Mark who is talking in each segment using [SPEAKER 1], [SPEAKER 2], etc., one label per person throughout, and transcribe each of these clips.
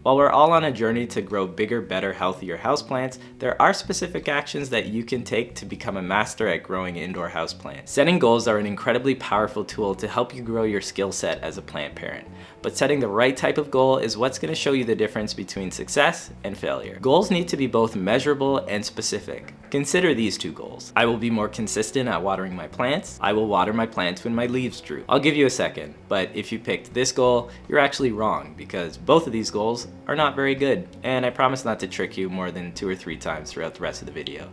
[SPEAKER 1] While we're all on a journey to grow bigger, better, healthier houseplants, there are specific actions that you can take to become a master at growing indoor houseplants. Setting goals are an incredibly powerful tool to help you grow your skill set as a plant parent. But setting the right type of goal is what's going to show you the difference between success and failure. Goals need to be both measurable and specific. Consider these two goals. I will be more consistent at watering my plants. I will water my plants when my leaves droop. I'll give you a second, but if you picked this goal, you're actually wrong because both of these goals are not very good. And I promise not to trick you more than 2 or 3 times throughout the rest of the video.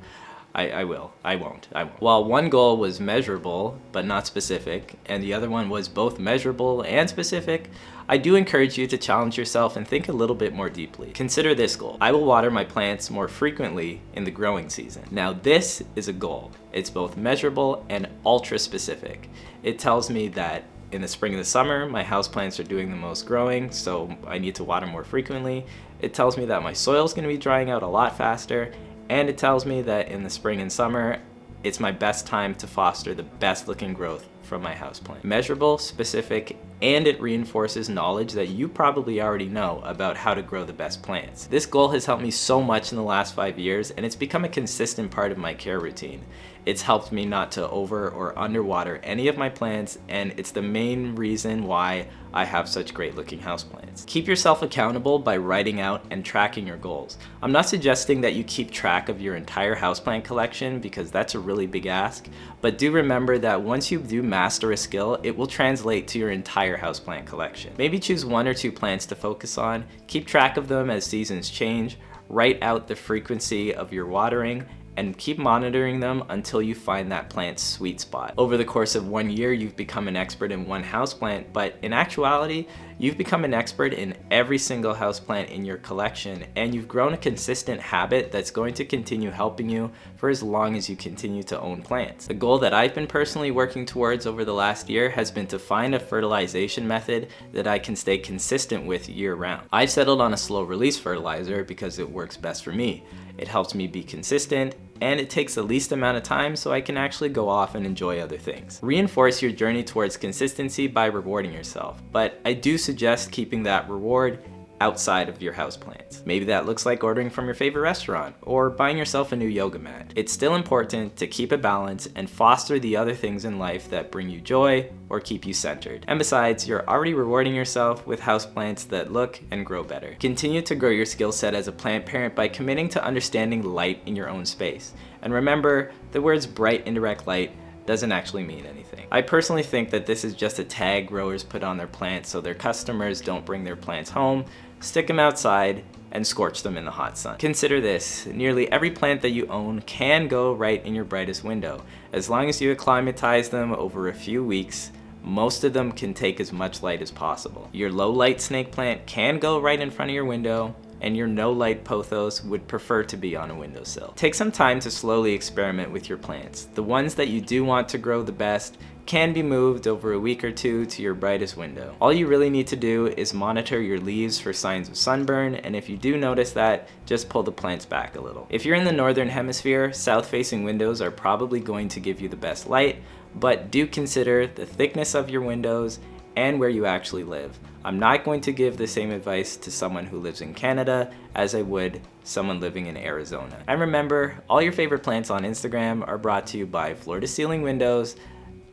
[SPEAKER 1] I won't. While one goal was measurable but not specific, and the other one was both measurable and specific, I do encourage you to challenge yourself and think a little bit more deeply. Consider this goal. I will water my plants more frequently in the growing season. Now this is a goal. It's both measurable and ultra specific. It tells me that in the spring and the summer, my houseplants are doing the most growing, so I need to water more frequently. It tells me that my soil is going to be drying out a lot faster, and it tells me that in the spring and summer, it's my best time to foster the best looking growth from my houseplant. Measurable, specific, and it reinforces knowledge that you probably already know about how to grow the best plants. This goal has helped me so much in the last 5 years, and it's become a consistent part of my care routine. It's helped me not to over or underwater any of my plants, and it's the main reason why I have such great looking houseplants. Keep yourself accountable by writing out and tracking your goals. I'm not suggesting that you keep track of your entire houseplant collection because that's a really big ask, but do remember that once you do master a skill, it will translate to your entire houseplant collection. Maybe choose 1 or 2 plants to focus on, keep track of them as seasons change, write out the frequency of your watering, and keep monitoring them until you find that plant's sweet spot. Over the course of 1 year, you've become an expert in one houseplant, but in actuality, you've become an expert in every single houseplant in your collection, and you've grown a consistent habit that's going to continue helping you for as long as you continue to own plants. The goal that I've been personally working towards over the last year has been to find a fertilization method that I can stay consistent with year-round. I've settled on a slow release fertilizer because it works best for me. It helps me be consistent, and it takes the least amount of time so I can actually go off and enjoy other things. Reinforce your journey towards consistency by rewarding yourself, but I do suggest keeping that reward outside of your houseplants. Maybe that looks like ordering from your favorite restaurant or buying yourself a new yoga mat. It's still important to keep a balance and foster the other things in life that bring you joy or keep you centered. And besides, you're already rewarding yourself with houseplants that look and grow better. Continue to grow your skill set as a plant parent by committing to understanding light in your own space. And remember, the words bright indirect light doesn't actually mean anything. I personally think that this is just a tag growers put on their plants so their customers don't bring their plants home, stick them outside, and scorch them in the hot sun. Consider this, nearly every plant that you own can go right in your brightest window. As long as you acclimatize them over a few weeks, most of them can take as much light as possible. Your low light snake plant can go right in front of your window, and your no light pothos would prefer to be on a windowsill. Take some time to slowly experiment with your plants. The ones that you do want to grow the best can be moved over a week or 2 to your brightest window. All you really need to do is monitor your leaves for signs of sunburn, and if you do notice that, just pull the plants back a little. If you're in the northern hemisphere, south-facing windows are probably going to give you the best light, but do consider the thickness of your windows and where you actually live. I'm not going to give the same advice to someone who lives in Canada as I would someone living in Arizona. And remember, all your favorite plants on Instagram are brought to you by floor-to-ceiling windows,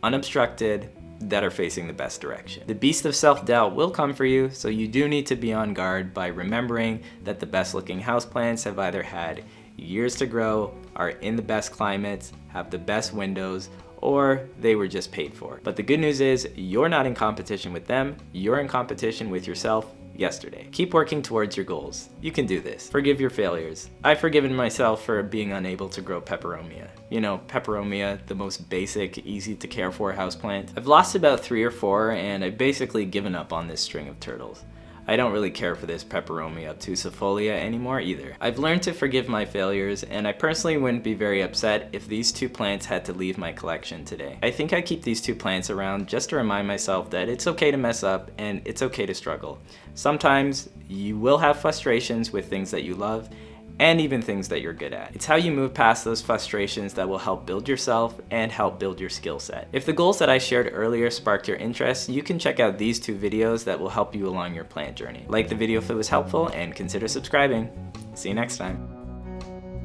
[SPEAKER 1] unobstructed, that are facing the best direction. The beast of self-doubt will come for you, so you do need to be on guard by remembering that the best looking houseplants have either had years to grow, are in the best climates, have the best windows, or they were just paid for. But the good news is you're not in competition with them, you're in competition with yourself yesterday. Keep working towards your goals. You can do this. Forgive your failures. I've forgiven myself for being unable to grow peperomia. You know, peperomia, the most basic, easy to care for houseplant. I've lost about 3 or 4 and I've basically given up on this string of turtles. I don't really care for this peperomia obtusifolia anymore either. I've learned to forgive my failures, and I personally wouldn't be very upset if these 2 plants had to leave my collection today. I think I keep these 2 plants around just to remind myself that it's okay to mess up and it's okay to struggle. Sometimes you will have frustrations with things that you love, and even things that you're good at. It's how you move past those frustrations that will help build yourself and help build your skill set. If the goals that I shared earlier sparked your interest, you can check out these 2 videos that will help you along your plant journey. Like the video if it was helpful, and consider subscribing. See you next time.